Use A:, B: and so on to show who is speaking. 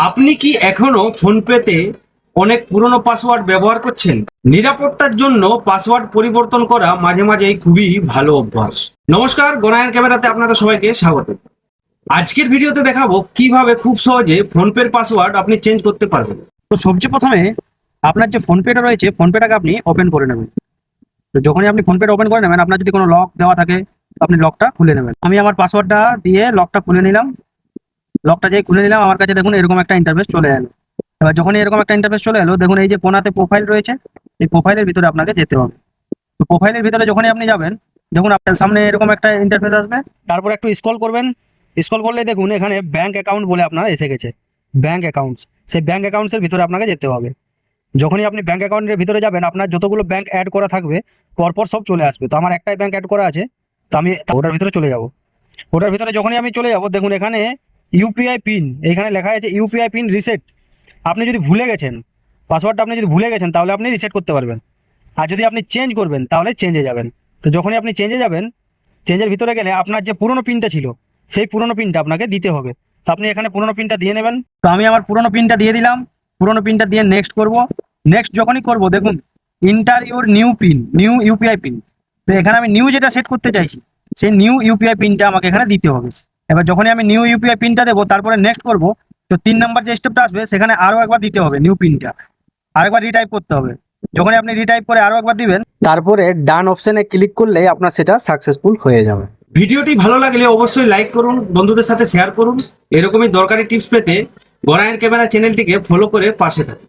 A: আপনি কি এখনো ফোনপেতে অনেক পুরনো পাসওয়ার্ড ব্যবহার করছেন? নিরাপত্তার জন্য পাসওয়ার্ড পরিবর্তন করা মাঝে মাঝেই খুবই ভালো অভ্যাস। নমস্কার, গনায়ন ক্যামেরাতে আপনাদের সবাইকে স্বাগত। আজকের ভিডিওতে দেখাবো কিভাবে খুব সহজে ফোনপের পাসওয়ার্ড আপনি চেঞ্জ করতে পারবেন।
B: তো সবচেয়ে প্রথমে আপনার যে ফোনপেটা রয়েছে, ফোনপেটাকে আপনি ওপেন করে নেবেন। তো যখনই আপনি ফোনপেটা ওপেন করে নেবেন, আপনার যদি কোনো লক দেওয়া থাকে আপনি লকটা খুলে নেবেন। আমি আমার পাসওয়ার্ডটা দিয়ে লকটা খুলে নিলাম। লকটা যেই খুলে নিলাম, আমার কাছে দেখুন এরকম একটা ইন্টারফেস চলে এলো। এবার যখনই এরকম একটা ইন্টারফেস চলে এলো, দেখুন এই যে কোনাতে প্রোফাইল রয়েছে, এই প্রোফাইলের ভিতরে আপনাকে যেতে হবে। তো প্রোফাইলের ভিতরে যখনই আপনি যাবেন, দেখুন আপনার সামনে এরকম একটা ইন্টারফেস আসবে। তারপর একটু স্ক্রল করবেন। স্ক্রল করলে দেখুন এখানে ব্যাংক অ্যাকাউন্ট বলে আপনার এসে গেছে, ব্যাংক অ্যাকাউন্টস। সেই ব্যাংক অ্যাকাউন্টসের ভিতরে আপনাকে যেতে হবে। যখনই আপনি ব্যাংক অ্যাকাউন্টের ভিতরে যাবেন, আপনার যতগুলো ব্যাংক অ্যাড করা থাকবে পরপর সব চলে আসবে। তো আমার একটাই ব্যাংক অ্যাড করা আছে, তো আমি ওটার ভিতরে চলে যাব। ওটার ভিতরে যখনই আমি চলে যাব, দেখুন এখানে ইউপিআই পিন, এখানে লেখা আছে ইউপিআই পিন রিসেট। আপনি যদি ভুলে গেছেন পাসওয়ার্ডটা, আপনি যদি ভুলে গেছেন তাহলে আপনি রিসেট করতে পারবেন। আর যদি আপনি চেঞ্জ করবেন তাহলে চেঞ্জে যাবেন। তো যখনই আপনি চেঞ্জে যাবেন, চেঞ্জের ভিতরে গেলে আপনার যে পুরনো পিনটা ছিল সেই পুরনো পিনটা আপনাকে দিতে হবে। তো আপনি এখানে পুরনো পিনটা দিয়ে নেবেন। তো আমি আমার পুরনো পিনটা দিয়ে দিলাম। পুরনো পিনটা দিয়ে নেক্সট করব। নেক্সট যখনই করব, দেখুন inter your new pin, new UPI pin. তো এখানে আমি নিউ যেটা সেট করতে চাইছি সেই নিউ ইউপিআই পিনটা আমাকে এখানে দিতে হবে। এবার যখনই আমি নিউ ইউপিআই পিনটা দেবো, তারপরে নেক্সট করব, তো 3 নাম্বার যে স্টেপটা আসবে সেখানে আরও একবার দিতে হবে নিউ পিনটা, আরেকবার রিটাইপ করতে হবে। যখনই আপনি রিটাইপ করে আরও একবার দিবেন, তারপরে ডান অপশনে ক্লিক করলেই আপনার সেটা সাকসেসফুল হয়ে যাবে।
A: ভিডিওটি ভালো লাগলে অবশ্যই লাইক করুন, বন্ধুদের সাথে শেয়ার করুন। এরকমই দরকারি টিপস পেতে গনায়ন ক্যামেরা চ্যানেলটিকে ফলো করে পাশে থাকুন।